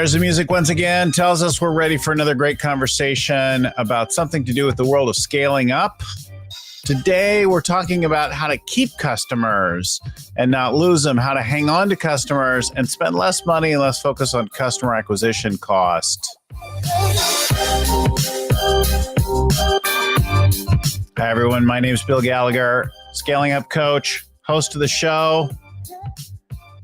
There's the music once again. Tells us we're ready for another great conversation about something to do with the world of scaling up. Today, we're talking about how to keep customers and not lose them, how to hang on to customers and spend less money and less focus on customer acquisition cost. Hi, everyone. My name is Bill Gallagher, Scaling Up Coach, host of the show.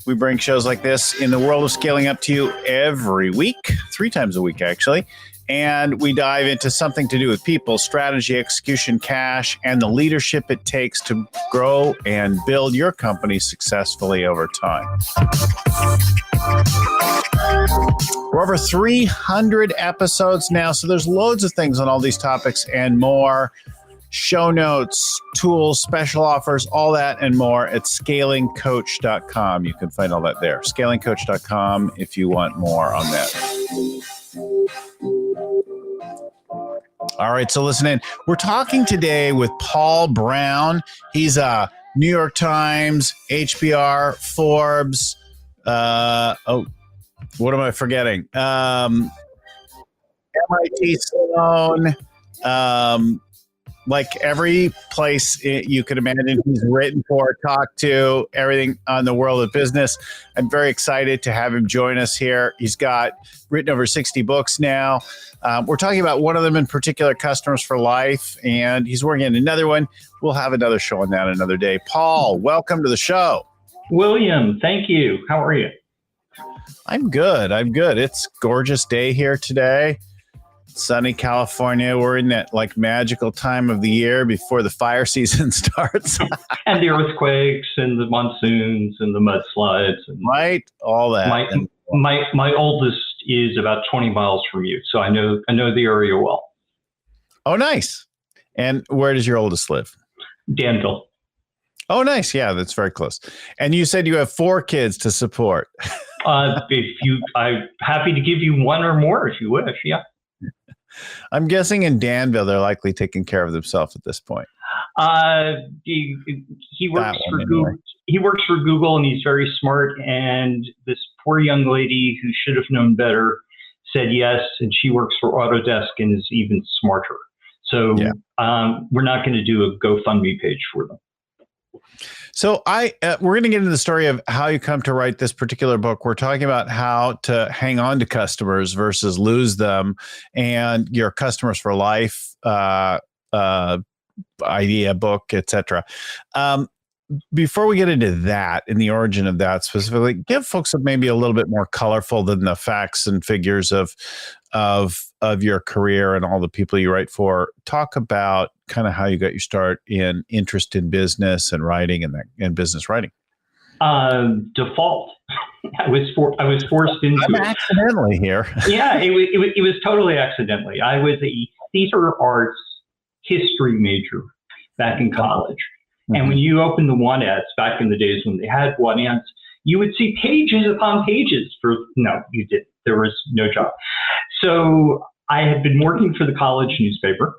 We bring shows like this in the world of scaling up to you every week, 3 times a week, actually. And we dive into something to do with people, strategy, execution, cash, and the leadership it takes to grow and build your company successfully over time. We're over 300 episodes now, so there's loads of things on all these topics and more. Show notes, tools, special offers, all that and more at scalingcoach.com. You can find all that there. Scalingcoach.com if you want more on that. All right, so listen in. We're talking today with Paul Brown. He's a New York Times, HBR, Forbes. What am I forgetting? M.I.T, Sloan. Like every place you could imagine he's written for, talked to, everything on the world of business. I'm very excited to have him join us here. He's got written over 60 books now. We're talking about one of them in particular, Customers for Life, and he's working on another one. We'll have another show on that another day. Paul, welcome to the show. William, thank you. How are you? I'm good. It's a gorgeous day here today. Sunny California. We're in that like magical time of the year before the fire season starts. And the earthquakes and the monsoons and the mudslides. And right. All that. My oldest is about 20 miles from you. So I know the area well. Oh, nice. And where does your oldest live? Danville. Oh, nice. Yeah, that's very close. And you said you have 4 kids to support. I'm happy to give you one or more if you wish. Yeah. I'm guessing in Danville, they're likely taking care of themselves at this point. He works for Google. Anyway. He works for Google, and he's very smart. And this poor young lady who should have known better said yes, and she works for Autodesk and is even smarter. So yeah. We're not going to do a GoFundMe page for them. So we're going to get into the story of how you come to write this particular book. We're talking about how to hang on to customers versus lose them, and your Customers for Life idea, book, etc. Before we get into that and the origin of that specifically, give folks maybe a little bit more colorful than the facts and figures of your career and all the people you write for. Talk about kind of how you got your start in interest in business and writing and business writing. Default. I was forced into it. Accidentally here. Yeah, it was totally accidentally. I was a theater arts history major back in college. Mm-hmm. And when you opened the one-ads back in the days when they had one-ads, you would see pages upon pages no, you didn't. There was no job. So I had been working for the college newspaper,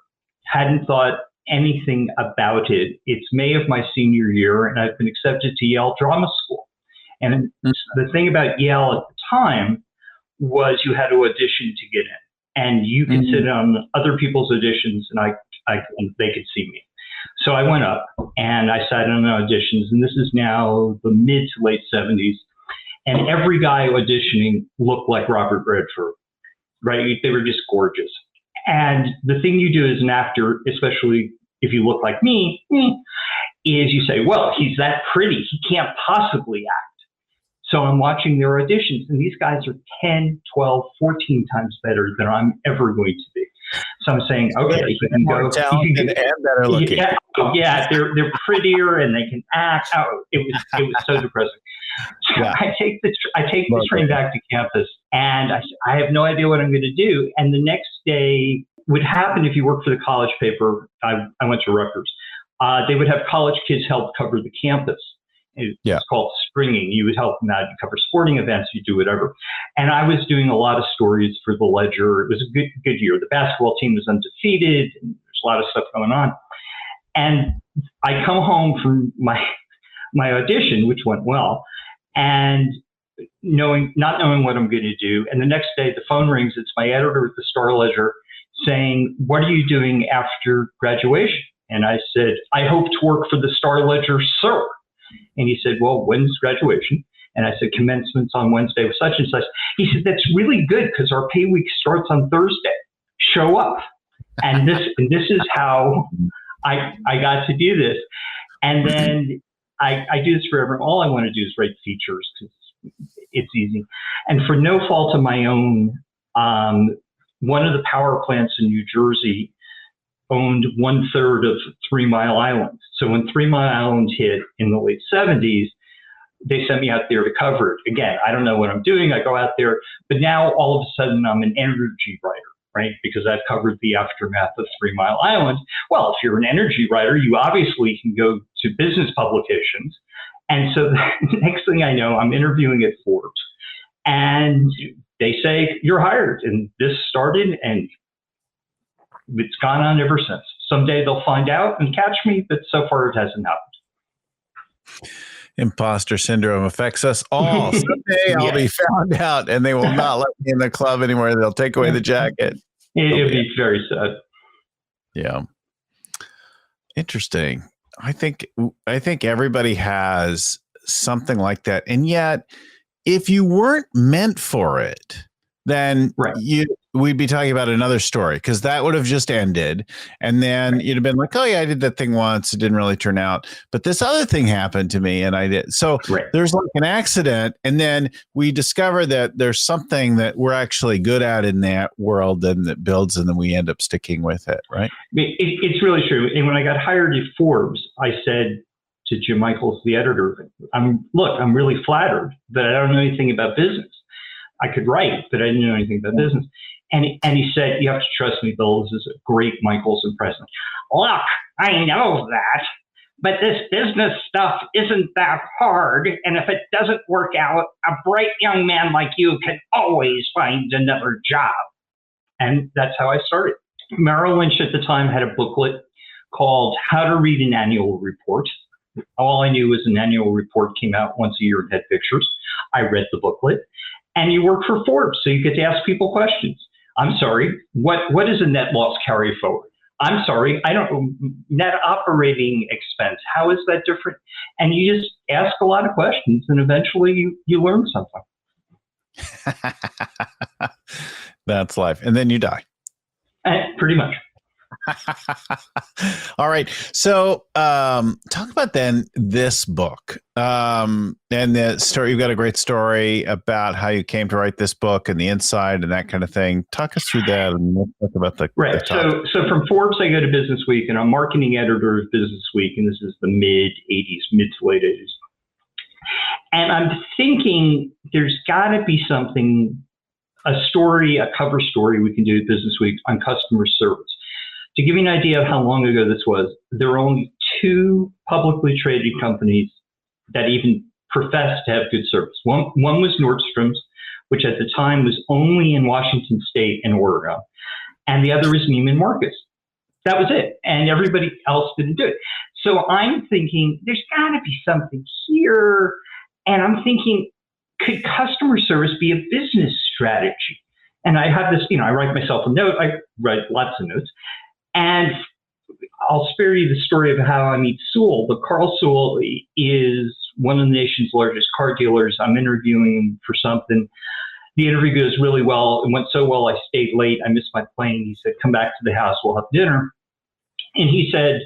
hadn't thought anything about it. It's May of my senior year, and I've been accepted to Yale Drama School. And the thing about Yale at the time was you had to audition to get in, and you could sit on other people's auditions, and they could see me. So I went up and I sat on auditions, and this is now the mid to late 70s. And every guy auditioning looked like Robert Redford, right? They were just gorgeous. And the thing you do as an actor, especially if you look like me, is you say, well, he's that pretty. He can't possibly act. So I'm watching their auditions, and these guys are 10, 12, 14 times better than I'm ever going to be. So I'm saying, okay, you can go. Talented and better looking. Yeah, they're prettier and they can act. Oh, it was so depressing. Yeah. I take the train back to campus, and I have no idea what I'm going to do. And the next day would happen if you work for the college paper. I went to Rutgers. They would have college kids help cover the campus. It's called springing. You would help them out. You cover sporting events. You do whatever. And I was doing a lot of stories for the Ledger. It was a good year. The basketball team was undefeated. And there's a lot of stuff going on. And I come home from my audition, which went well, and not knowing what I'm going to do. And the next day the phone rings. It's my editor at the Star Ledger saying, "What are you doing after graduation?" And I said, "I hope to work for the Star Ledger, sir." And he said, "Well, when's graduation?" And I said, "Commencement's on Wednesday with such and such." He said, "That's really good because our pay week starts on Thursday. Show up." And this is how I got to do this. And then I do this forever. All I want to do is write features because it's easy. And for no fault of my own, one of the power plants in New Jersey owned 1/3 of 3 Mile Island. So when 3 Mile Island hit in the late 70s, they sent me out there to cover it. Again, I don't know what I'm doing. I go out there, but now all of a sudden I'm an energy writer, right? Because I've covered the aftermath of 3 Mile Island. Well, if you're an energy writer, you obviously can go to business publications. And so the next thing I know, I'm interviewing at Forbes and they say, "You're hired." And this started and it's gone on ever since. Someday they'll find out and catch me, but so far it hasn't happened. Imposter syndrome affects us all. Someday I'll be found out and they will not let me in the club anymore. They'll take away the jacket. It'd be very sad. Yeah. Interesting. I think everybody has something like that. And yet, if you weren't meant for it, then we'd be talking about another story because that would have just ended. And then you'd have been like, "Oh yeah, I did that thing once. It didn't really turn out. But this other thing happened to me and I did." So there's like an accident. And then we discover that there's something that we're actually good at in that world and that builds, and then we end up sticking with it. Right. It's really true. And when I got hired at Forbes, I said to Jim Michaels, the editor, I'm really flattered that I don't know anything about business. I could write, but I didn't know anything about business. And he said, "You have to trust me, Bill. This is a great Michaels impression. Look, I know that, but this business stuff isn't that hard. And if it doesn't work out, a bright young man like you can always find another job." And that's how I started. Merrill Lynch at the time had a booklet called How to Read an Annual Report. All I knew was an annual report came out once a year and had pictures. I read the booklet. And you work for Forbes, so you get to ask people questions. "I'm sorry, what is a net loss carry forward? I'm sorry, I don't know, net operating expense, how is that different?" And you just ask a lot of questions and eventually you learn something. That's life. And then you die. Pretty much. All right. So talk about then this book and the story. You've got a great story about how you came to write this book and the inside and that kind of thing. Talk us through that and let's talk about the topic. So from Forbes, I go to Business Week and I'm marketing editor of Business Week. And this is the mid to late 80s. And I'm thinking there's got to be something, a cover story we can do at Business Week on customer service. To give you an idea of how long ago this was, there were only 2 publicly traded companies that even professed to have good service. One was Nordstrom's, which at the time was only in Washington State and Oregon, and the other was Neiman Marcus. That was it, and everybody else didn't do it. So I'm thinking, there's got to be something here, and I'm thinking, could customer service be a business strategy? And I have this, I write myself a note. I write lots of notes. And I'll spare you the story of how I meet Sewell, but Carl Sewell is one of the nation's largest car dealers. I'm interviewing him for something. The interview goes really well. It went so well, I stayed late. I missed my plane. He said, "Come back to the house. We'll have dinner." And he said,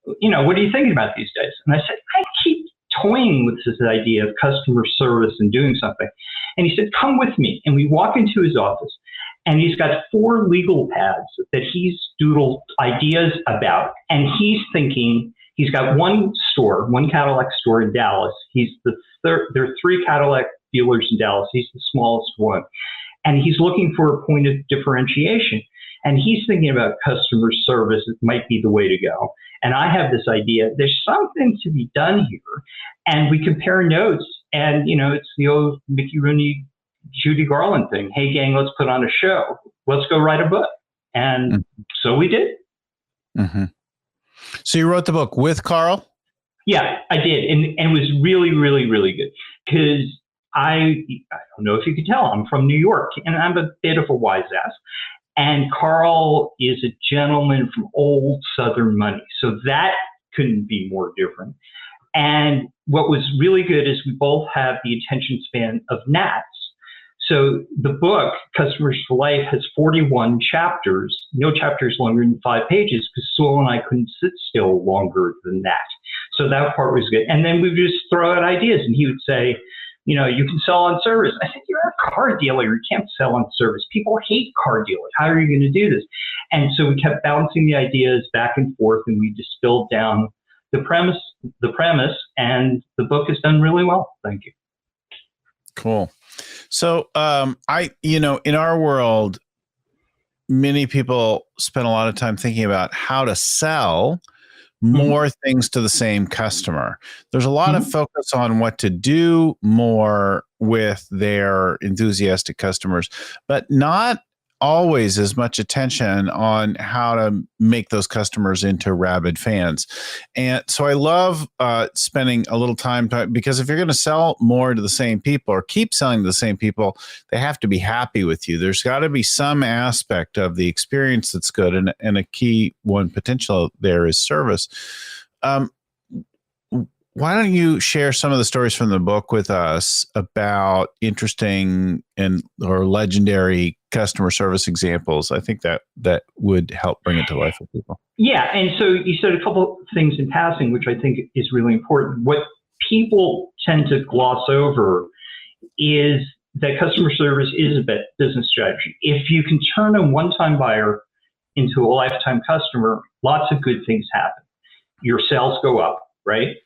"What are you thinking about these days?" And I said, "I keep toying with this idea of customer service and doing something." And he said, "Come with me." And we walk into his office. And he's got 4 legal pads that he's doodled ideas about. And he's thinking, he's got one Cadillac store in Dallas. There are 3 Cadillac dealers in Dallas. He's the smallest one. And he's looking for a point of differentiation. And he's thinking about customer service. It might be the way to go. And I have this idea, there's something to be done here. And we compare notes. And, it's the old Mickey Rooney, Judy Garland thing. Hey gang, let's put on a show. Let's go write a book. And so we did. Mm-hmm. So you wrote the book with Carl? Yeah, I did. And it was really, really, really good. Because I don't know if you could tell, I'm from New York, and I'm a bit of a wise ass. And Carl is a gentleman from old Southern money. So that couldn't be more different. And what was really good is we both have the attention span of gnats. So the book, Customers for Life, has 41 chapters, no chapters longer than 5 pages, because Sewell and I couldn't sit still longer than that. So that part was good. And then we would just throw out ideas, and he would say, you know, you can sell on service. I said, you're a car dealer. You can't sell on service. People hate car dealers. How are you going to do this? And so we kept bouncing the ideas back and forth, and we distilled down the premise, and the book has done really well. Thank you. Cool. So, in our world, many people spend a lot of time thinking about how to sell more things to the same customer. There's a lot of focus on what to do more with their enthusiastic customers, but not always as much attention on how to make those customers into rabid fans. And so I love spending a little time because if you're going to sell more to the same people or keep selling to the same people, they have to be happy with you. There's got to be some aspect of the experience that's good. And a key one potential there is service. Why don't you share some of the stories from the book with us about interesting or legendary customer service examples? I think that would help bring it to life for people. Yeah, and so you said a couple of things in passing, which I think is really important. What people tend to gloss over is that customer service is a business strategy. If you can turn a one-time buyer into a lifetime customer, lots of good things happen. Your sales go up, right?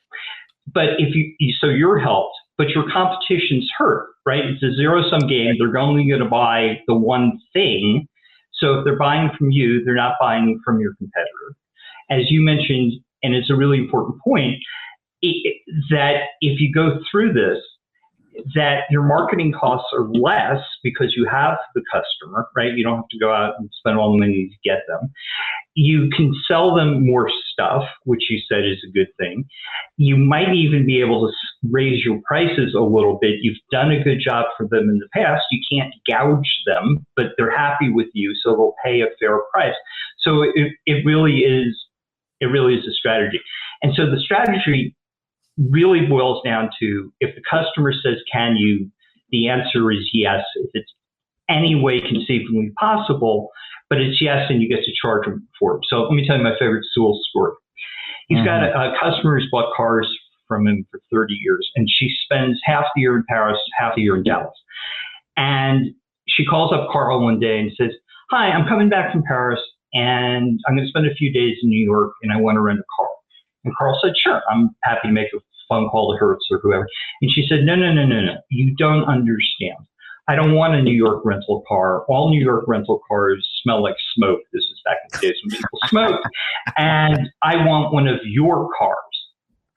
But if so you're helped, but your competition's hurt, right? It's a zero-sum game. They're only going to buy the one thing. So if they're buying from you, they're not buying from your competitor. As you mentioned, and it's a really important point, that if you go through this, that your marketing costs are less because you have the customer, right? You don't have to go out and spend all the money to get them. You can sell them more stuff, which you said is a good thing. You might even be able to raise your prices a little bit. You've done a good job for them in the past. You can't gouge them, but they're happy with you, so they'll pay a fair price. So it really is a strategy. And so the strategy really boils down to, if the customer says, can you, the answer is yes, if it's any way conceivably possible, but it's yes, and you get to charge them for it. So let me tell you my favorite Sewell story. He's got a customer who's bought cars from him for 30 years, and she spends half the year in Paris, half the year in Dallas. And she calls up Carl one day and says, hi, I'm coming back from Paris, and I'm going to spend a few days in New York, and I want to rent a car. And Carl said, sure, I'm happy to make a phone call to Hertz or whoever. And she said, no. You don't understand. I don't want a New York rental car. All New York rental cars smell like smoke. This is back in the days when people smoked. And I want one of your cars.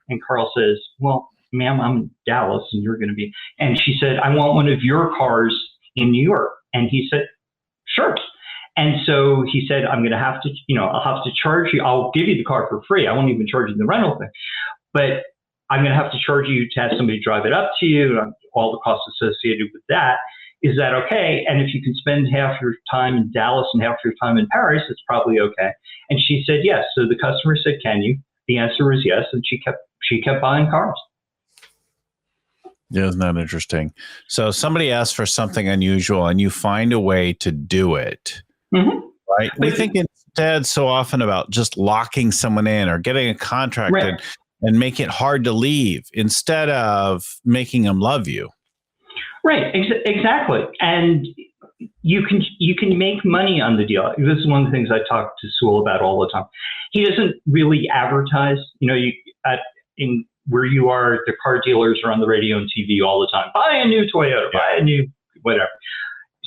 And Carl says, well, ma'am, I'm in Dallas and you're going to be. And she said, I want one of your cars in New York. And he said, sure. And so he said, I'm going to have to, I'll have to charge you. I'll give you the car for free. I won't even charge you the rental thing. But I'm going to have to charge you to have somebody drive it up to you, and all the costs associated with that. Is that okay? And if you can spend half your time in Dallas and half your time in Paris, it's probably okay. And she said yes. So the customer said, can you? The answer was yes. And she kept buying cars. Yeah, isn't that interesting? So somebody asks for something unusual and you find a way to do it. Right? We think instead so often about just locking someone in or getting a contract and make it hard to leave instead of making them love you. Right, exactly. And you can make money on the deal. This is one of the things I talk to Sewell about all the time. He doesn't really advertise. In where you are, the car dealers are on the radio and TV all the time. Buy a new Toyota, buy a new whatever.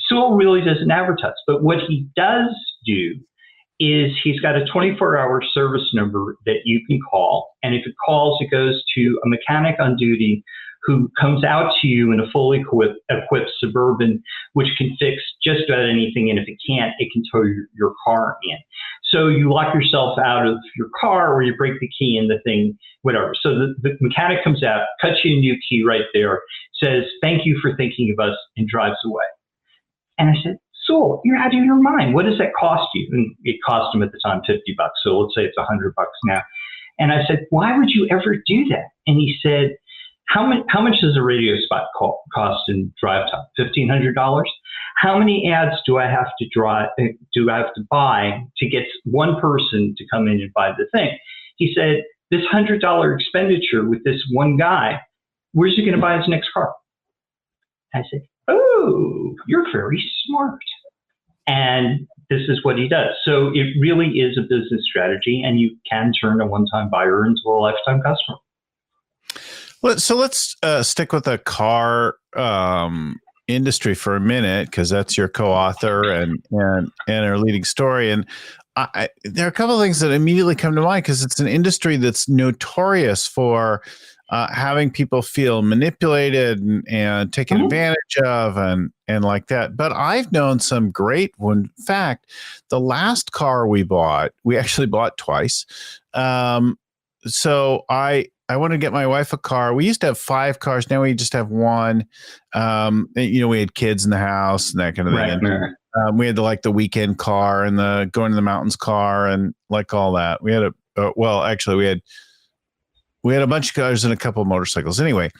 Sewell really doesn't advertise. But what he does do is he's got a 24-hour service number that you can call. And if it calls, it goes to a mechanic on duty who comes out to you in a fully equipped Suburban, which can fix just about anything. And if it can't, it can tow your car in. So you lock yourself out of your car, or you break the key in the thing, whatever. So the mechanic comes out, cuts you a new key right there, says, "Thank you for thinking of us," and drives away. And I said, "So you're out of your mind. What does that cost you?" And it cost him at the time $50. So let's say it's $100 now. And I said, "Why would you ever do that?" And he said, How much does a radio spot cost in drive time? $1,500. How many ads do I have to buy to get one person to come in and buy the thing? He said, "This $100 expenditure with this one guy, where's he going to buy his next car?" I said, "Oh, you're very smart." And this is what he does. So it really is a business strategy, and you can turn a one-time buyer into a lifetime customer. Well, so let's stick with the car industry for a minute, because that's your co-author and our leading story. And there are a couple of things that immediately come to mind, because it's an industry that's notorious for having people feel manipulated and taken advantage of and like that. But I've known some great one. In fact, the last car we bought, we actually bought twice. So I wanted to get my wife a car. We used to have 5 cars. Now we just have one. We had kids in the house and that kind of thing. Right. And, we had the weekend car and the going to the mountains car and like all that. We had we had a bunch of cars and a couple of motorcycles. Anyway,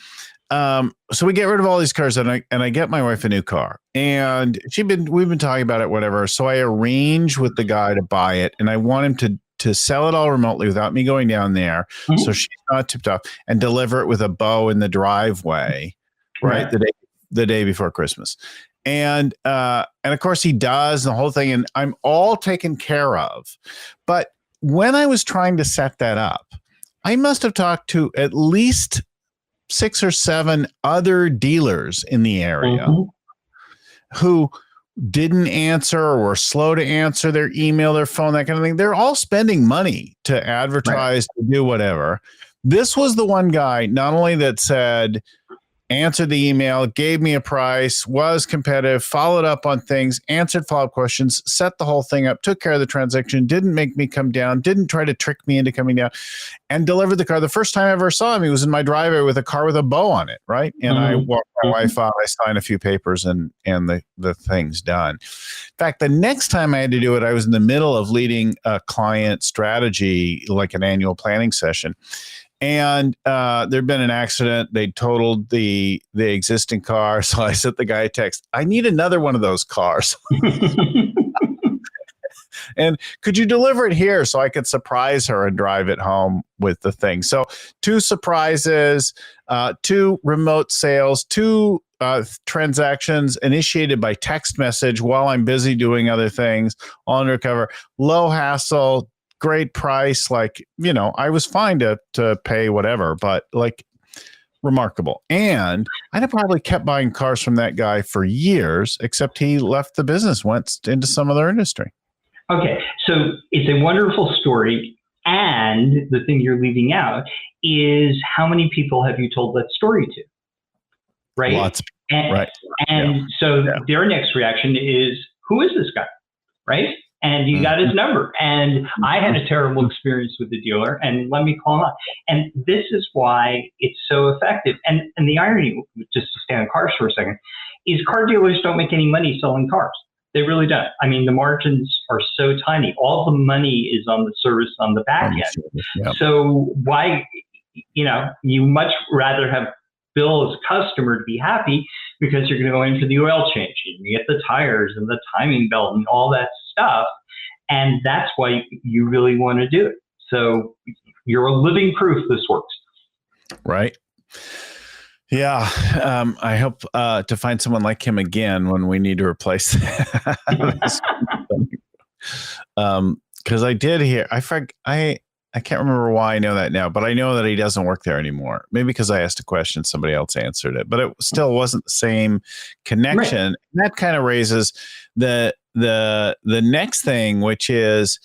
so we get rid of all these cars and I get my wife a new car. And we've been talking about it, whatever. So I arrange with the guy to buy it, and I want him to sell it all remotely without me going down there. So she's not tipped off, and deliver it with a bow in the driveway, right? The day before Christmas. And of course he does the whole thing, and I'm all taken care of. But when I was trying to set that up, I must have talked to at least 6 or 7 other dealers in the area who didn't answer or were slow to answer their email, their phone, that kind of thing. They're all spending money to advertise, to do whatever. This was the one guy, not only that said, answered the email, gave me a price, was competitive, followed up on things, answered follow-up questions, set the whole thing up, took care of the transaction, didn't make me come down, didn't try to trick me into coming down, and delivered the car. The first time I ever saw him, he was in my driveway with a car with a bow on it, right? And I walked my wife out, I signed a few papers, and the thing's done. In fact, the next time I had to do it, I was in the middle of leading a client strategy, like an annual planning session. And there'd been an accident. They totaled the existing car. So I sent the guy a text, "I need another one of those cars." And could you deliver it here so I could surprise her and drive it home with the thing? So 2 surprises, 2 remote sales, 2 transactions initiated by text message while I'm busy doing other things, all undercover, low hassle, great price. I was fine to pay whatever, but remarkable. And I'd have probably kept buying cars from that guy for years, except he left the business, went into some other industry. Okay. So it's a wonderful story. And the thing you're leaving out is, how many people have you told that story to? Right. Lots. Right. And so their next reaction is, "Who is this guy?" Right. And you got his number. And I had a terrible experience with the dealer, and let me call him up. And this is why it's so effective. And the irony, just to stay on cars for a second, is car dealers don't make any money selling cars. They really don't. I mean, the margins are so tiny. All the money is on the service on the back end. Yeah. So why, you much rather have Bill as a customer to be happy, because you're going to go in for the oil change, and you get the tires and the timing belt and all that stuff. And that's why you really want to do it. So you're a living proof this works. Right. Yeah. I hope to find someone like him again when we need to replace because I did hear, I can't remember why I know that now, but I know that he doesn't work there anymore. Maybe because I asked a question, somebody else answered it, but it still wasn't the same connection. Right. And that kind of raises the next thing, which is,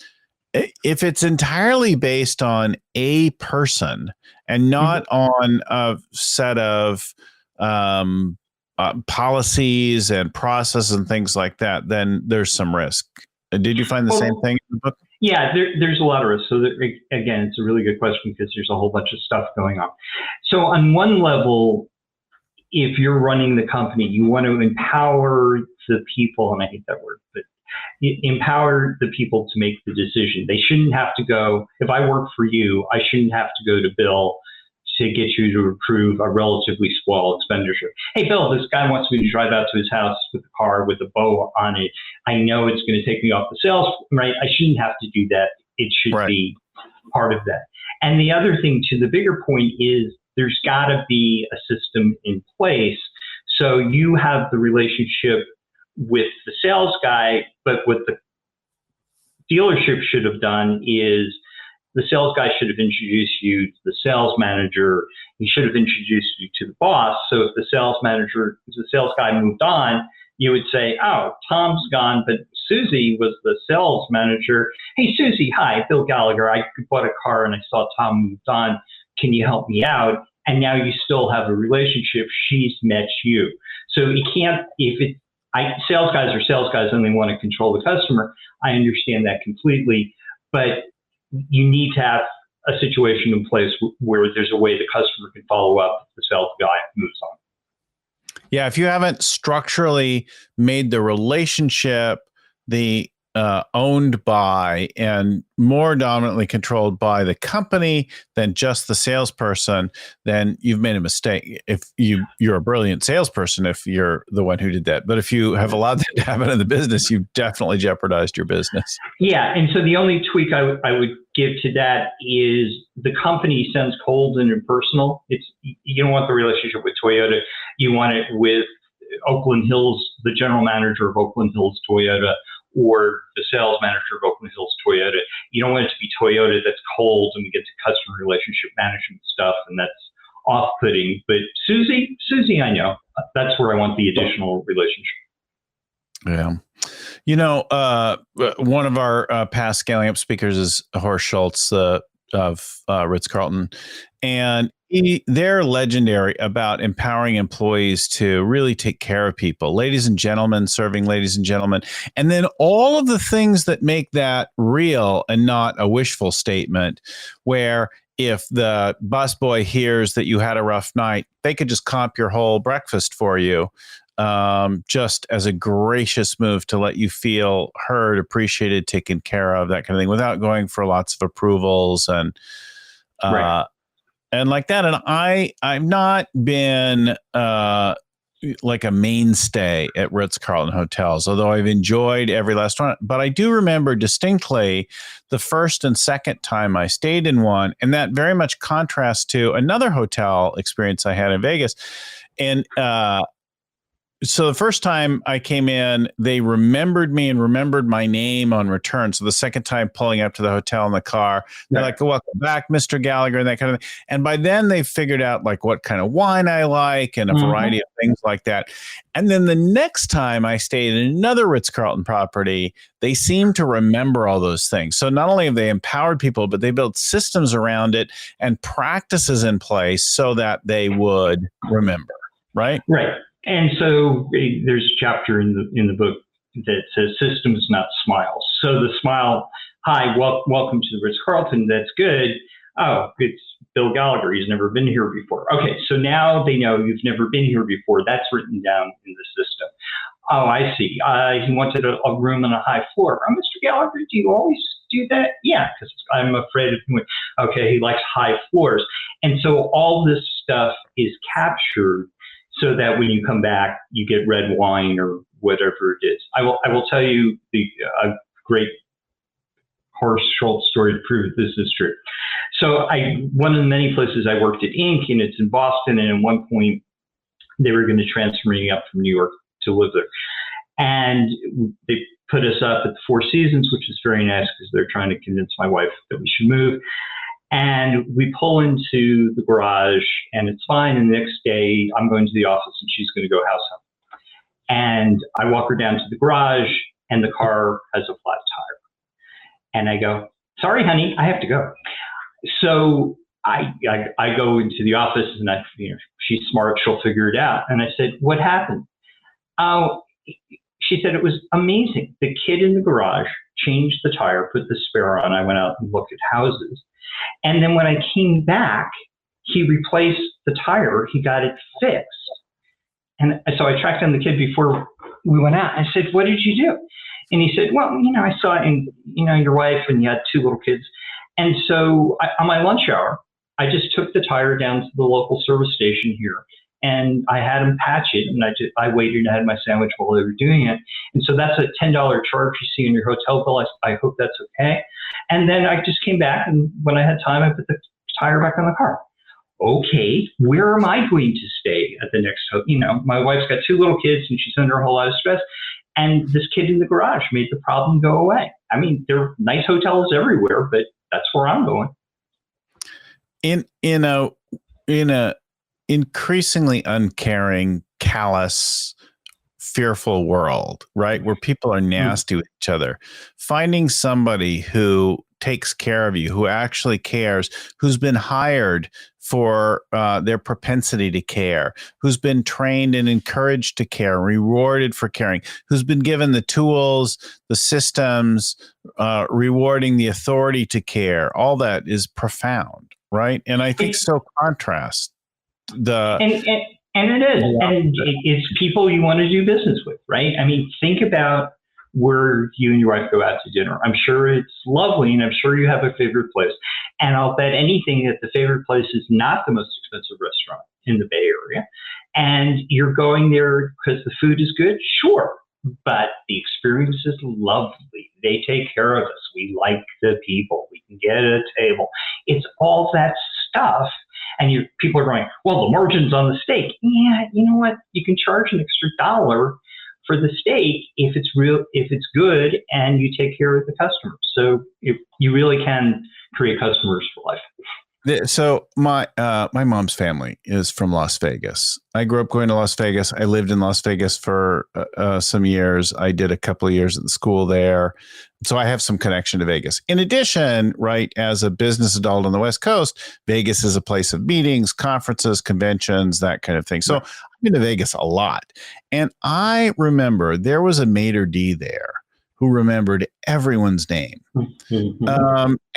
if it's entirely based on a person and not on a set of policies and processes and things like that, then there's some risk. Did you find the same thing in the book? Yeah, there's a lot of risk. So again, it's a really good question because there's a whole bunch of stuff going on. So on one level, if you're running the company, you want to empower the people, and I hate that word, but empower the people to make the decision. They shouldn't have to go, if I work for you, I shouldn't have to go to Bill to get you to approve a relatively small expenditure. Hey, Bill, this guy wants me to drive out to his house with a car with a bow on it. I know it's going to take me off the sales, right? I shouldn't have to do that. It should be part of that. And the other thing, to the bigger point, is there's got to be a system in place. So you have the relationship with the sales guy, but what the dealership should have done is the sales guy should have introduced you to the sales manager. He should have introduced you to the boss. So if the sales guy moved on, you would say, oh, Tom's gone, but Susie was the sales manager. Hey, Susie, hi, Bill Gallagher. I bought a car and I saw Tom moved on. Can you help me out? And now you still have a relationship. She's met you. So you can't, sales guys are sales guys and they want to control the customer. I understand that completely, but you need to have a situation in place where there's a way the customer can follow up if the sales guy moves on. Yeah, if you haven't structurally made the relationship owned by and more dominantly controlled by the company than just the salesperson, then you've made a mistake. If you're a brilliant salesperson, if you're the one who did that, but if you have allowed that to happen in the business, you've definitely jeopardized your business. Yeah, and so the only tweak I would give to that is the company sends cold and impersonal. You don't want the relationship with Toyota. You want it with Oakland Hills, the general manager of Oakland Hills Toyota, or the sales manager of Oakland Hills Toyota. You don't want it to be Toyota that's cold and we get to customer relationship management stuff, and that's off-putting. But Susie, I know. That's where I want the additional relationship. Yeah. You know, one of our past Scaling Up speakers is Horst Schultz of Ritz-Carlton. And they're legendary about empowering employees to really take care of people. Ladies and gentlemen, serving ladies and gentlemen. And then all of the things that make that real and not a wishful statement, where if the busboy hears that you had a rough night, they could just comp your whole breakfast for you. Just as a gracious move to let you feel heard, appreciated, taken care of, that kind of thing, without going for lots of approvals and like that. And I've not been like a mainstay at Ritz-Carlton hotels, although I've enjoyed every last one. But I do remember distinctly the first and second time I stayed in one, and that very much contrasts to another hotel experience I had in Vegas. And so the first time I came in, they remembered me and remembered my name on return. So the second time pulling up to the hotel in the car, they're like, welcome back, Mr. Gallagher, and that kind of thing. And by then they figured out like what kind of wine I like and a variety of things like that. And then the next time I stayed in another Ritz-Carlton property, they seemed to remember all those things. So not only have they empowered people, but they built systems around it and practices in place so that they would remember, right? Right. And so there's a chapter in the book that says systems, not smiles. So the smile, hi, welcome to the Ritz-Carlton. That's good. Oh, it's Bill Gallagher. He's never been here before. Okay, so now they know you've never been here before. That's written down in the system. Oh, I see. He wanted a room on a high floor. Oh, Mr. Gallagher, do you always do that? Yeah, because I'm afraid of doing. Okay, he likes high floors. And so all this stuff is captured so that when you come back, you get red wine or whatever it is. I will tell you a great Horst Schultz story to prove this is true. So one of the many places I worked at Inc., and it's in Boston, and at one point they were going to transfer me up from New York to live there. And they put us up at the Four Seasons, which is very nice because they're trying to convince my wife that we should move. And we pull into the garage and it's fine. And the next day I'm going to the office and she's going to go house home. And I walk her down to the garage and the car has a flat tire. And I go, sorry, honey, I have to go. So I go into the office and she's smart, she'll figure it out. And I said, what happened? Oh, she said, it was amazing. The kid in the garage changed the tire, put the spare on. I went out and looked at houses. And then when I came back, he replaced the tire. He got it fixed. And so I tracked down the kid before we went out. I said, what did you do? And he said, well, I saw it in, your wife, and you had 2 little kids. And so on my lunch hour, I just took the tire down to the local service station here, and I had him patch it, and I waited and had my sandwich while they were doing it. And so that's a $10 charge you see in your hotel bill. I hope that's okay. And then I just came back, and when I had time, I put the tire back on the car. Okay, where am I going to stay at the next hotel? My wife's got 2 little kids, and she's under a whole lot of stress. And this kid in the garage made the problem go away. I mean, there are nice hotels everywhere, but that's where I'm going. In a increasingly uncaring, callous, fearful world, right, where people are nasty with each other, finding somebody who takes care of you, who actually cares, who's been hired for their propensity to care, who's been trained and encouraged to care, rewarded for caring, who's been given the tools, the systems, rewarding the authority to care, all that is profound, right? And I think so contrast the... And it is. And it's people you want to do business with, right? I mean, think about where you and your wife go out to dinner. I'm sure it's lovely, and I'm sure you have a favorite place. And I'll bet anything that the favorite place is not the most expensive restaurant in the Bay Area. And you're going there because the food is good? Sure. But the experience is lovely. They take care of us. We like the people. We can get a table. It's all that stuff. And people are going, well, the margin's on the steak. Yeah, you know what? You can charge an extra $1 for the steak if it's good and you take care of the customers. So you really can create customers for life. So my mom's family is from Las Vegas. I grew up going to Las Vegas. I lived in Las Vegas for some years. I did a couple of years at the school there. So I have some connection to Vegas. In addition, right, as a business adult on the West Coast, Vegas is a place of meetings, conferences, conventions, that kind of thing. So I've been to Vegas a lot. And I remember there was a maitre d' there who remembered everyone's name.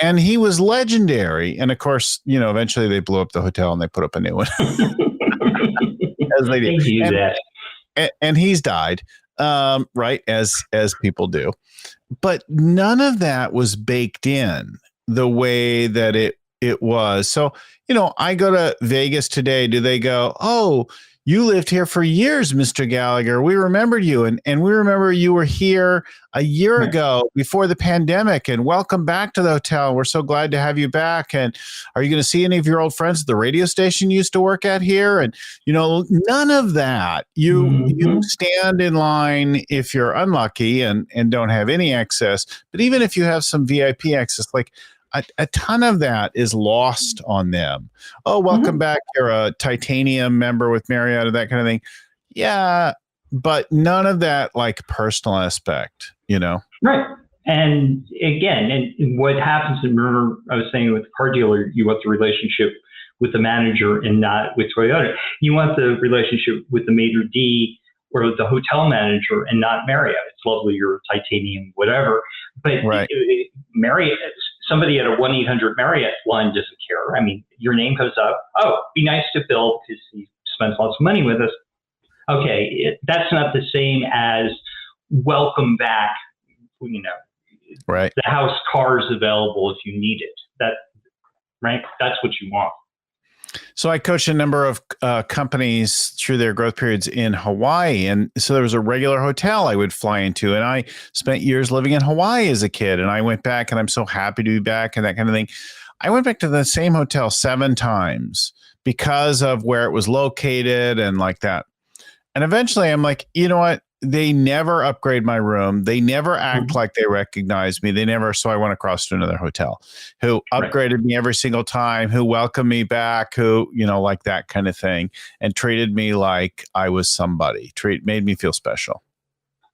And he was legendary. And of course, eventually they blew up the hotel and they put up a new one. As they do. And he's died, right, as people do. But none of that was baked in the way that it was. So, I go to Vegas today. Do they go, oh, you lived here for years, Mr. Gallagher. We remembered you. And we remember you were here a year ago before the pandemic, and welcome back to the hotel. We're so glad to have you back. And are you going to see any of your old friends at the radio station you used to work at here? And, none of that. You stand in line if you're unlucky and don't have any access. But even if you have some VIP access, like, a ton of that is lost on them. Oh, welcome back. You're a titanium member with Marriott or that kind of thing. Yeah, but none of that like personal aspect, Right. And again, and what happens, and remember I was saying with the car dealer, you want the relationship with the manager and not with Toyota. You want the relationship with the maitre d' or the hotel manager and not Marriott. It's lovely, you're titanium, whatever. But Marriott, somebody at a 1-800 Marriott line doesn't care. I mean, your name comes up. Oh, be nice to Bill because he spends lots of money with us. Okay, that's not the same as welcome back. Right. The house car is available if you need it. Right. That's what you want. So I coached a number of companies through their growth periods in Hawaii. And so there was a regular hotel I would fly into. And I spent years living in Hawaii as a kid. And I went back, and I'm so happy to be back and that kind of thing. I went back to the same hotel 7 times because of where it was located and like that. And eventually I'm like, you know what? They never upgrade my room. They never act like they recognize me. They never. So I went across to another hotel who upgraded me every single time, who welcomed me back, who, like that kind of thing, and treated me like I was somebody, made me feel special.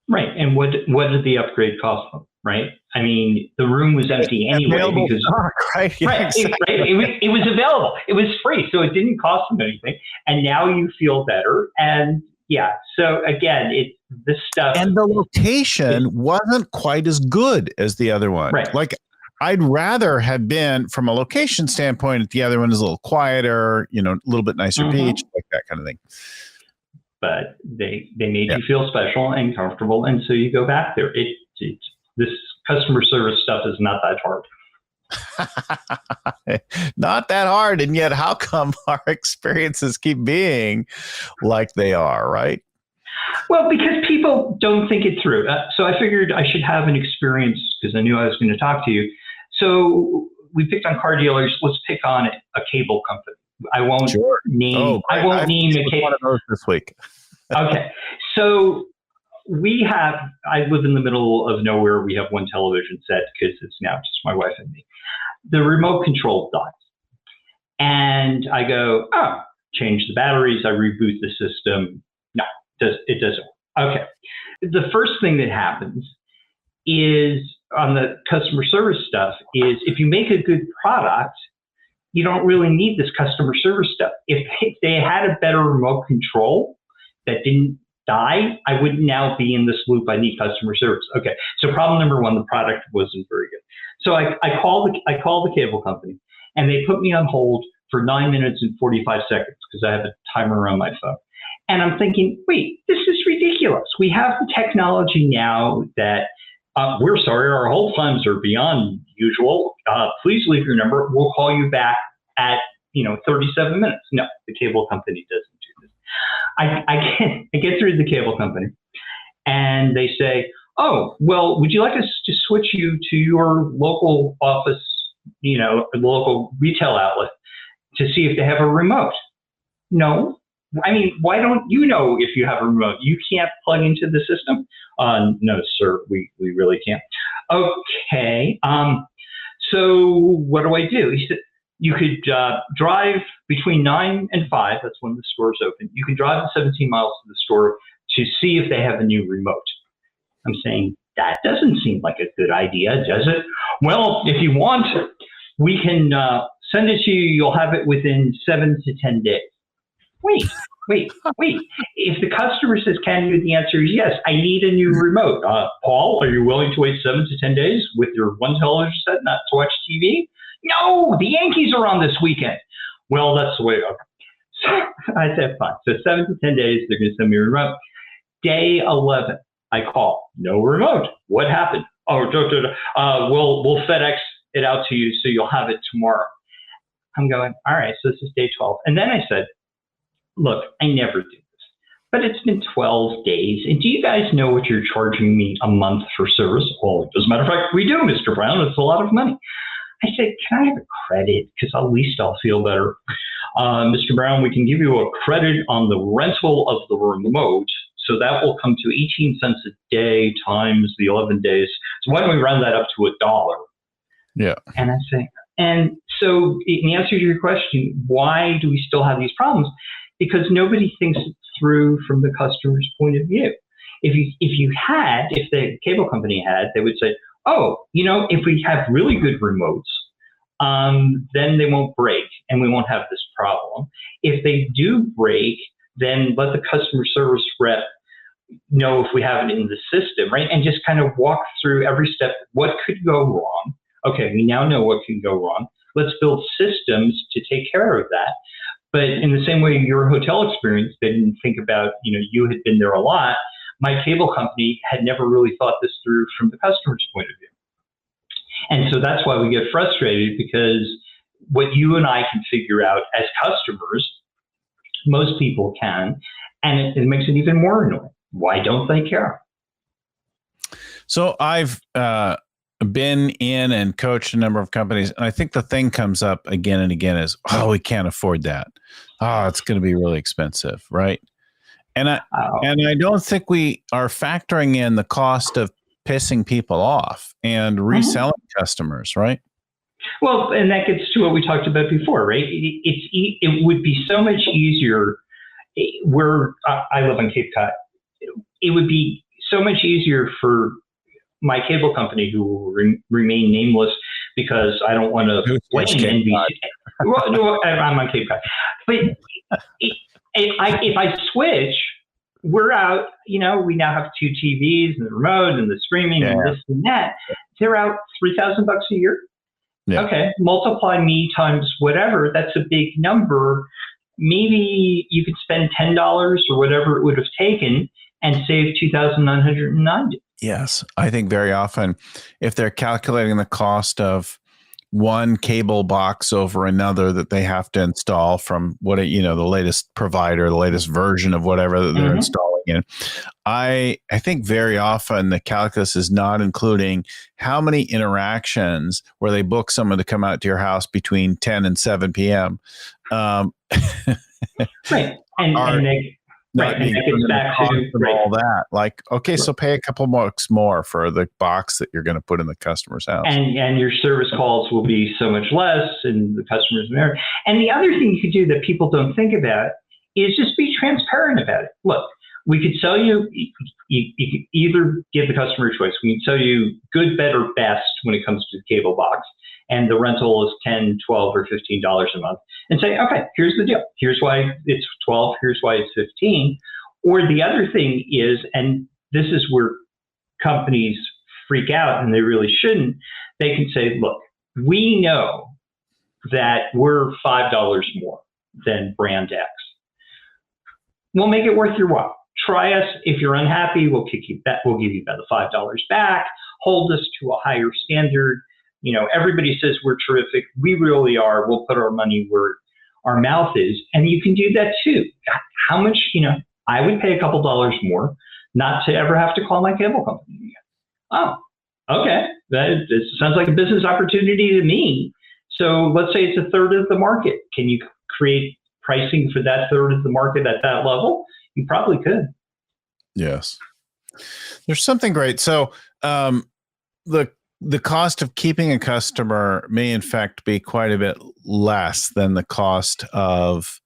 Right. And what did the upgrade cost them? right? I mean, the room was empty anyway Available because stock, right? Yeah, right, exactly. it was available. It was free, so it didn't cost them anything. And now you feel better. And yeah, so again, it's this stuff. And the location wasn't quite as good as the other one. Right. Like, I'd rather have been, from a location standpoint, the other one is a little quieter, a little bit nicer beach, like that kind of thing. But they made you feel special and comfortable, and so you go back there. This customer service stuff is not that hard. Not that hard, and yet how come our experiences keep being like they are, right? Well, because people don't think it through. So I figured I should have an experience because I knew I was going to talk to you. So we picked on car dealers. Let's pick on a cable company. I won't name. I won't name a cable. One of those this week. Okay, so I live in the middle of nowhere. We have one television set because it's now just my wife and me. The remote control dies. And I go, change the batteries. I reboot the system. No, it doesn't. Okay. The first thing that happens is on the customer service stuff is if you make a good product, you don't really need this customer service stuff. If they had a better remote control that didn't die, I wouldn't now be in this loop. I need customer service. Okay. So problem number one, the product wasn't very good. So I call the cable company and they put me on hold for 9 minutes and 45 seconds because I have a timer on my phone. And I'm thinking, wait, this is ridiculous. We have the technology now that we're sorry, our hold times are beyond usual. Please leave your number. We'll call you back at 37 minutes. No, the cable company doesn't do this. I get through to the cable company and they say, oh, well, would you like us to switch you to your local office, local retail outlet to see if they have a remote? No. I mean, why don't you know if you have a remote? You can't plug into the system? No, sir, we really can't. Okay. So what do I do? He said, you could drive between 9 and 5. That's when the store's open. You can drive the 17 miles to the store to see if they have a new remote. I'm saying, that doesn't seem like a good idea, does it? Well, if you want, we can send it to you. You'll have it within 7 to 10 days. Wait. If the customer says, can you? The answer is yes. I need a new remote. Paul, are you willing to wait 7 to 10 days with your one television set not to watch TV? No, the Yankees are on this weekend. Well, that's the way. Okay. So I said, fine. So 7 to 10 days, they're going to send me a remote. Day 11, I call. No remote. What happened? Oh, we'll FedEx it out to you so you'll have it tomorrow. I'm going, all right, so this is day 12. And then I said, look, I never do this, but it's been 12 days. And do you guys know what you're charging me a month for service? Well, as a matter of fact, we do, Mr. Brown. It's a lot of money. I said, can I have a credit? Because at least I'll feel better. Mr. Brown, we can give you a credit on the rental of the remote. So that will come to 18 cents a day times the 11 days. So why don't we round that up to $1? Yeah. And I say, and so in answer to your question, why do we still have these problems? Because nobody thinks it through from the customer's point of view. If the cable company had, they would say, oh, if we have really good remotes, then they won't break and we won't have this problem. If they do break, then let the customer service rep know if we have it in the system, right? And just kind of walk through every step. What could go wrong? Okay, we now know what can go wrong. Let's build systems to take care of that. But in the same way, your hotel experience, they didn't think about, you had been there a lot. My cable company had never really thought this through from the customer's point of view. And so that's why we get frustrated, because what you and I can figure out as customers, most people can, and it makes it even more annoying. Why don't they care? So I've been in and coached a number of companies, and I think the thing comes up again and again is, oh, we can't afford that. Oh, it's going to be really expensive, right? And I don't think we are factoring in the cost of pissing people off and reselling customers, right? Well, and that gets to what we talked about before, right? It would be so much easier. I live on Cape Cod. It would be so much easier for my cable company, who will remain nameless because I don't want to blame NBC. Well, no, I'm on Cape Cod. But if I switch, we're out, we now have 2 TVs and the remote and the streaming and this and that. They're out $3,000 a year. Yeah. Okay, multiply me times whatever. That's a big number. Maybe you could spend $10 or whatever it would have taken and save $2,990. Yes, I think very often, if they're calculating the cost of one cable box over another that they have to install from the latest provider, the latest version of whatever that they're installing in. I think very often the calculus is not including how many interactions where they book someone to come out to your house between 10 and 7 p.m. Right. And it gets back to all that. Like, okay, so pay a couple bucks more for the box that you're going to put in the customer's house. And your service calls will be so much less, and the customer's there. And the other thing you could do that people don't think about is just be transparent about it. Look, we could sell you could either give the customer a choice. We can sell you good, better, best when it comes to the cable box. And the rental is $10, $12, or $15 a month, and say, okay, here's the deal. Here's why it's 12. Here's why it's 15. Or the other thing is, and this is where companies freak out, and they really shouldn't. They can say, look, we know that we're $5 more than brand X. We'll make it worth your while. Try us. If you're unhappy, we'll kick you back. We'll give you about the $5 back. Hold us to a higher standard. Everybody says we're terrific. We really are. We'll put our money where our mouth is. And you can do that too. How much, I would pay a couple dollars more not to ever have to call my cable company again. Oh, okay. This sounds like a business opportunity to me. So let's say it's a third of the market. Can you create pricing for that third of the market at that level? You probably could. Yes. There's something great. So the cost of keeping a customer may in fact be quite a bit less than the cost of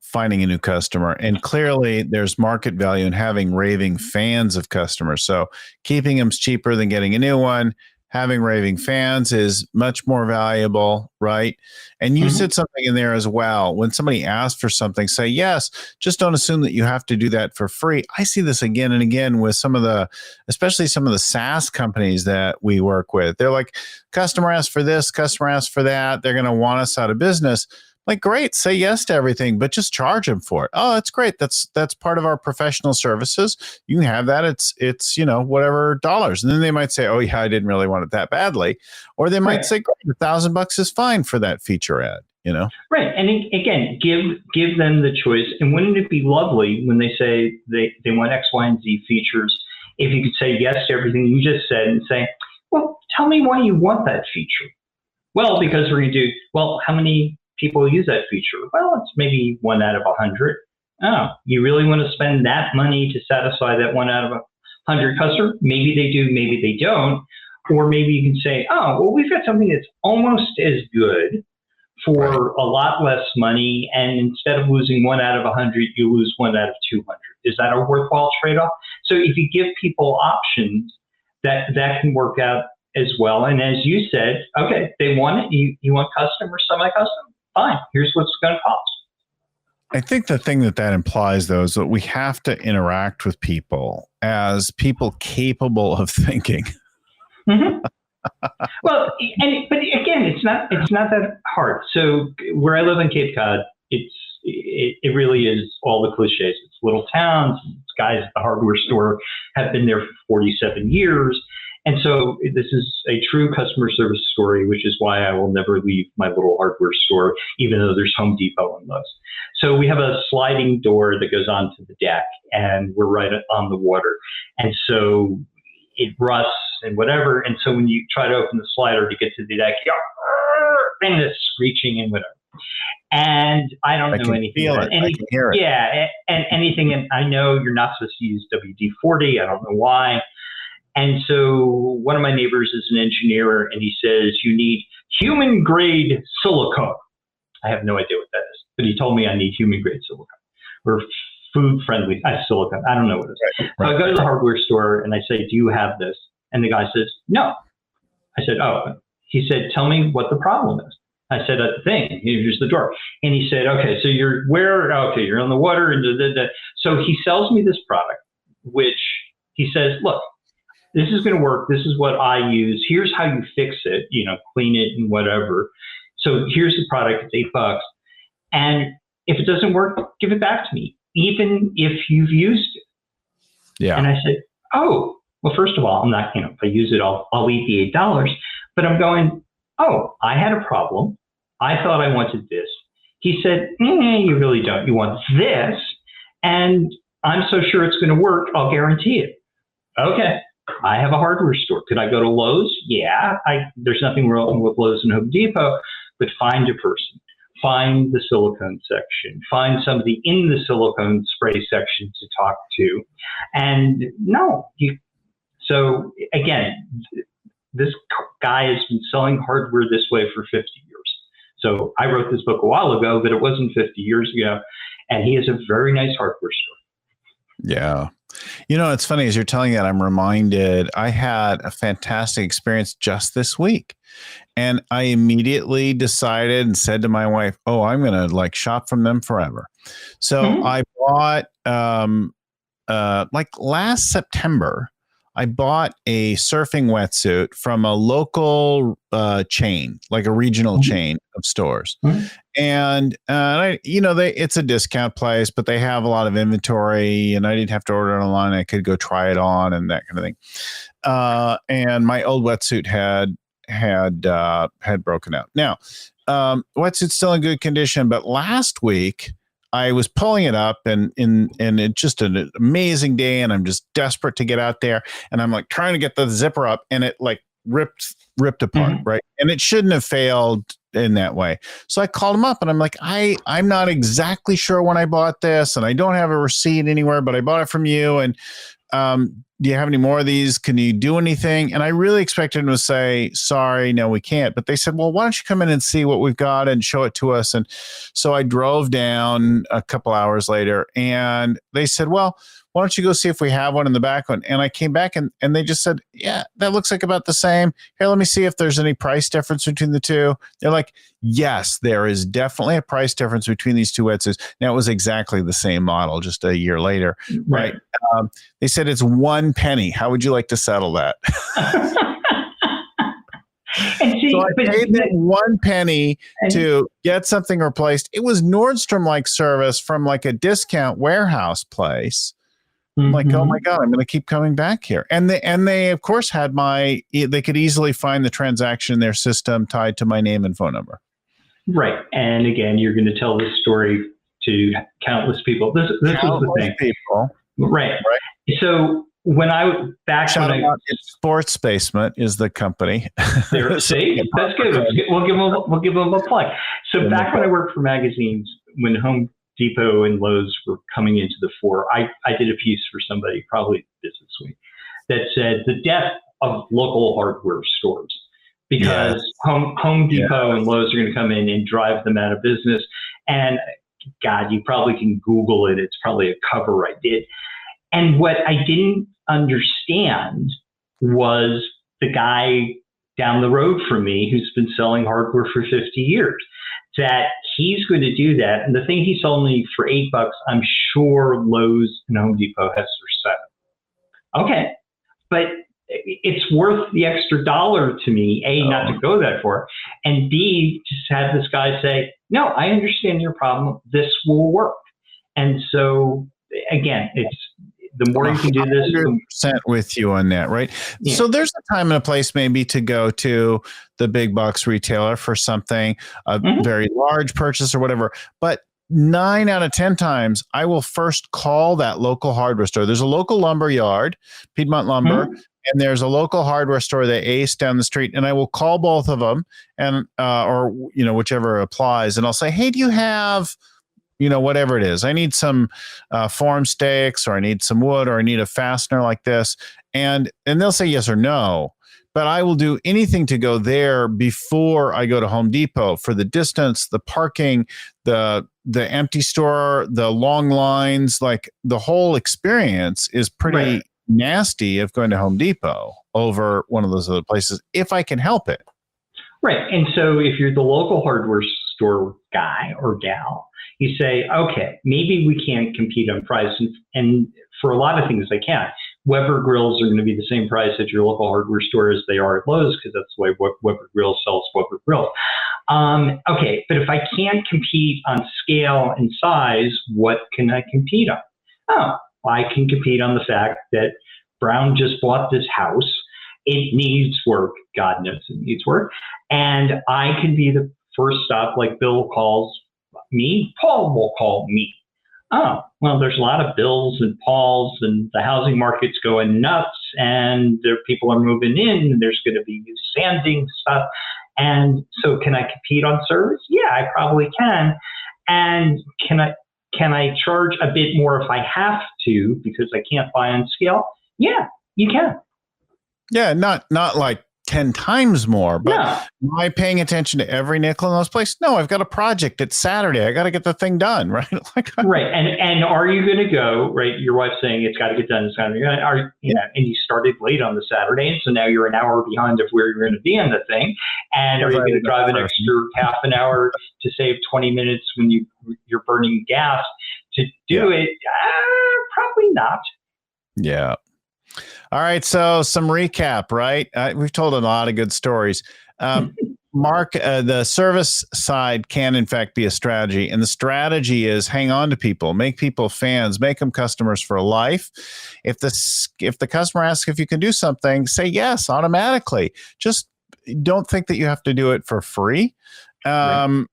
finding a new customer. And clearly there's market value in having raving fans of customers. So keeping them is cheaper than getting a new one. Having raving fans is much more valuable, right? And you said something in there as well. When somebody asks for something, say yes. Just don't assume that you have to do that for free. I see this again and again with especially some of the SaaS companies that we work with. They're like, customer asks for this, customer asks for that. They're going to want us out of business. Like, great, say yes to everything, but just charge them for it. Oh, that's great. That's part of our professional services. You can have that. It's whatever dollars. And then they might say, oh yeah, I didn't really want it that badly. Or they might say, great, $1,000 is fine for that feature ad, Right. And again, give them the choice. And wouldn't it be lovely when they say they want X, Y, and Z features, if you could say yes to everything you just said and say, well, tell me why you want that feature. Well, because we're going to do, how many people use that feature? Well, it's maybe 1 out of 100. Oh, you really want to spend that money to satisfy that 1 out of 100 customer? Maybe they do, maybe they don't. Or maybe you can say, oh, well, we've got something that's almost as good for a lot less money. And instead of losing 1 out of 100, you lose 1 out of 200. Is that a worthwhile trade-off? So if you give people options, that can work out as well. And as you said, okay, they want it. You want custom or semi-custom? Fine, here's what's going to cost. I think the thing that implies, though, is that we have to interact with people as people capable of thinking. Well, but again, it's not that hard. So where I live in Cape Cod, it really is all the cliches. It's little towns. Guys at the hardware store have been there for 47 years. And so this is a true customer service story, which is why I will never leave my little hardware store, even though there's Home Depot in those. So we have a sliding door that goes onto the deck, and we're right on the water. And so it rusts and whatever. And so when you try to open the slider to get to the deck, and it's screeching and whatever. And I don't know anything. I can hear it. Yeah, and anything. And I know you're not supposed to use WD-40. I don't know why. And so one of my neighbors is an engineer, and he says, you need human-grade silicone. I have no idea what that is, but he told me I need human-grade silicone or food-friendly silicone. I don't know what it is. So I go to the hardware store, and I say, do you have this? And the guy says, no. I said, oh. He said, tell me what the problem is. I said, at the thing, here's the door. And he said, okay, so you're where? Okay, you're on the water. And So he sells me this product, which he says, look, this is going to work. This is what I use. Here's how you fix it, clean it and whatever. So here's the product. It's $8. And if it doesn't work, give it back to me, even if you've used it. Yeah. And I said, oh, well, first of all, I'm not, if I use it, I'll eat the $8. But I'm going, oh, I had a problem. I thought I wanted this. He said, you really don't. You want this. And I'm so sure it's going to work. I'll guarantee it. Okay. I have a hardware store. Could I go to Lowe's? Yeah. There's nothing wrong with Lowe's and Home Depot, but find a person. Find the silicone section. Find somebody in the silicone spray section to talk to. And no. So again, this guy has been selling hardware this way for 50 years. So I wrote this book a while ago, but it wasn't 50 years ago. And he has a very nice hardware store. Yeah. It's funny, as you're telling that, I'm reminded I had a fantastic experience just this week. And I immediately decided and said to my wife, oh, I'm going to shop from them forever. So I bought, last September, I bought a surfing wetsuit from a local chain, like a regional chain of stores. And it's a discount place, but they have a lot of inventory, and I didn't have to order it online. I could go try it on and that kind of thing. And my old wetsuit had broken out. Now, wetsuit's still in good condition, but last week I was pulling it up and it's just an amazing day, and I'm just desperate to get out there, and I'm trying to get the zipper up, and it ripped apart, right? And it shouldn't have failed in that way. So I called him up, and I'm like, I'm not exactly sure when I bought this, and I don't have a receipt anywhere, but I bought it from you. And do you have any more of these? Can you do anything? And I really expected him to say, sorry, no, we can't. But they said, well, why don't you come in and see what we've got and show it to us? And so I drove down a couple hours later, and they said, well, why don't you go see if we have one in the back one? And I came back, and they just said, yeah, that looks like about the same. Here, let me see if there's any price difference between the two. They're like, yes, there is definitely a price difference between these two wetsuits. Now, it was exactly the same model just a year later, right? They said it's 1 penny. How would you like to settle that? So I paid them 1 penny to get something replaced. It was Nordstrom-like service from a discount warehouse place. I'm like, oh my God, I'm going to keep coming back here. And they of course had they could easily find the transaction in their system tied to my name and phone number. Right. And again, you're going to tell this story to countless people. This was the thing. People. Right. So when it's Sports Basement is the company. See, that's good. We'll give them a plug. So back when I worked for magazines, when Home Depot and Lowe's were coming into the fore, I did a piece for somebody, probably Business Week, that said the death of local hardware stores, because Home Depot and Lowe's are going to come in and drive them out of business. And God, you probably can Google it. It's probably a cover I did. And what I didn't understand was the guy down the road from me who's been selling hardware for 50 years, that he's going to do that. And the thing he sold me for $8, I'm sure Lowe's and Home Depot has for $7. Okay. But it's worth the extra $1 to me, A, not to go that far, and B, just have this guy say, no, I understand your problem. This will work. And so again, it's the more you can do this, 100% with you on that, right? Yeah. So there's a time and a place maybe to go to the big box retailer for something, a very large purchase or whatever. But 9 out of 10 times, I will first call that local hardware store. There's a local lumber yard, Piedmont Lumber, and there's a local hardware store, the Ace down the street, and I will call both of them, and or whichever applies, and I'll say, hey, do you have whatever it is. I need some form stakes, or I need some wood, or I need a fastener like this. And they'll say yes or no. But I will do anything to go there before I go to Home Depot, for the distance, the parking, the empty store, the long lines. Like, the whole experience is pretty nasty of going to Home Depot. over one of those other places if I can help it. Right. And so if you're the local hardware store guy or gal, you say, okay, maybe we can't compete on price. And for a lot of things, they can't. Weber grills are going to be the same price at your local hardware store as they are at Lowe's, because that's the way Weber Grill sells Weber Grill. Okay, but if I can't compete on scale and size, what can I compete on? Oh, I can compete on the fact that Brown just bought this house. It needs work. God knows it needs work. And I can be the first stop, like Bill calls me, Paul will call me. Oh, well, there's a lot of Bills and Pauls, and the housing market's going nuts, and people are moving in, and there's going to be new sanding stuff. And so can I compete on service? Yeah, I probably can. And can I charge a bit more if I have to because I can't buy on scale? Yeah, you can. Yeah, not like 10 times more, but No. am I paying attention to every nickel in those places? No, I've got a project. It's Saturday. I got to get the thing done, right? Right. And are you going to go, right? Your wife's saying it's got to get done this Saturday. And you started late on the Saturday, and so now you're an hour behind of where you're going to be on the thing. And are you going to drive an extra half an hour to save 20 minutes when you're burning gas to do it? Probably not. Yeah. All right. So some recap, right? We've told a lot of good stories. Mark, the service side can in fact be a strategy. And the strategy is hang on to people, make people fans, make them customers for life. If the customer asks if you can do something, say yes automatically. Just don't think that you have to do it for free. Right.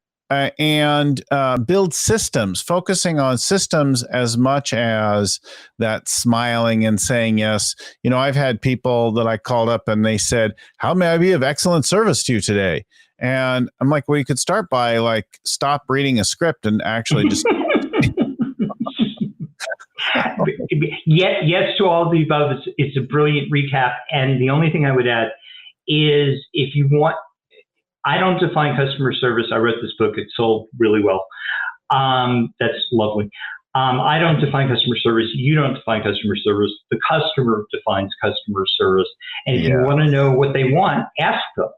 And build systems, focusing on systems as much as that smiling and saying yes. You know, I've had people that I called up and they said, how may I be of excellent service to you today? And I'm like, well, you could start by like, stop reading a script and actually just. Yes to all of the above. It's a brilliant recap. And the only thing I would add is if you want, I don't define customer service. I wrote this book. It sold really well. That's lovely. I don't define customer service. You don't define customer service. The customer defines customer service. And if you want to know what they want, ask them.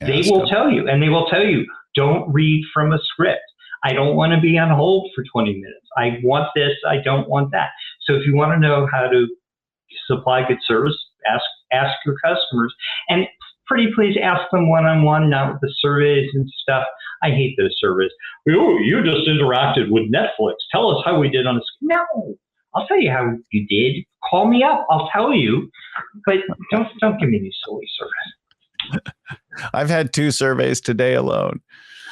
They will tell you. And they will tell you, don't read from a script. I don't want to be on hold for 20 minutes. I want this. I don't want that. So if you want to know how to supply good service, ask your customers. And pretty please ask them one-on-one, not with the surveys and stuff. I hate those surveys. Oh, you just interacted with Netflix. Tell us how we did on a screen. No, I'll tell you how you did. Call me up. I'll tell you. But don't give me these silly surveys. I've had 2 surveys today alone.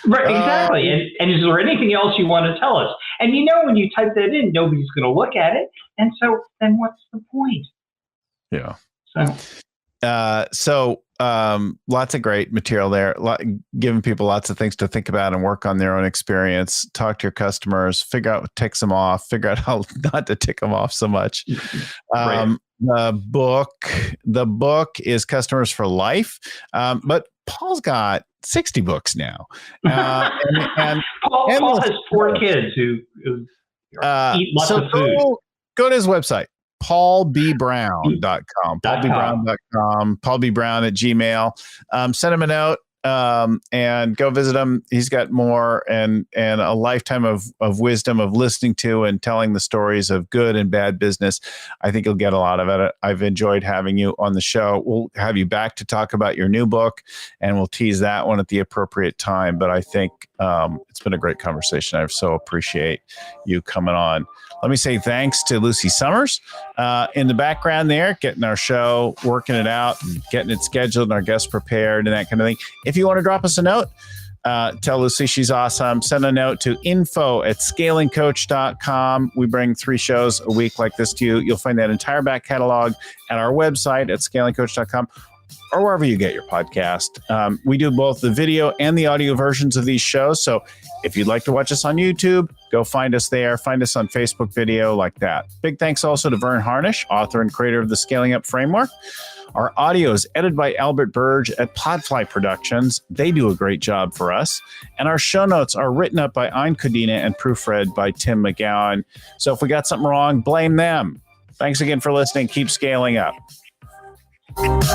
Right, exactly. And is there anything else you want to tell us? And you know, when you type that in, nobody's going to look at it. And so then what's the point? Yeah. So lots of great material there, giving people lots of things to think about and work on their own experience. Talk to your customers, figure out what ticks them off, figure out how not to tick them off so much. Right. The book is Customers for Life, but Paul's got 60 books now. And Paul has 4 kids who eat lots of food. Go to his website. paulbbrown.com, paulbbrown.com, paulbbrown@gmail. Send him a note and go visit him. He's got more and a lifetime of wisdom of listening to and telling the stories of good and bad business. I think you'll get a lot of it. I've enjoyed having you on the show. We'll have you back to talk about your new book, and we'll tease that one at the appropriate time. But I think it's been a great conversation. I so appreciate you coming on. Let me say thanks to Lucy Summers in the background there, getting our show, working it out, and getting it scheduled and our guests prepared and that kind of thing. If you want to drop us a note, tell Lucy she's awesome. Send a note to info@scalingcoach.com. We bring 3 shows a week like this to you. You'll find that entire back catalog at our website at scalingcoach.com. or wherever you get your podcast. We do both the video and the audio versions of these shows. So if you'd like to watch us on YouTube, go find us there. Find us on Facebook video like that. Big thanks also to Vern Harnish, author and creator of the Scaling Up Framework. Our audio is edited by Albert Burge at Podfly Productions. They do a great job for us. And our show notes are written up by Ein Kodina and proofread by Tim McGowan. So if we got something wrong, blame them. Thanks again for listening. Keep scaling up. Bye.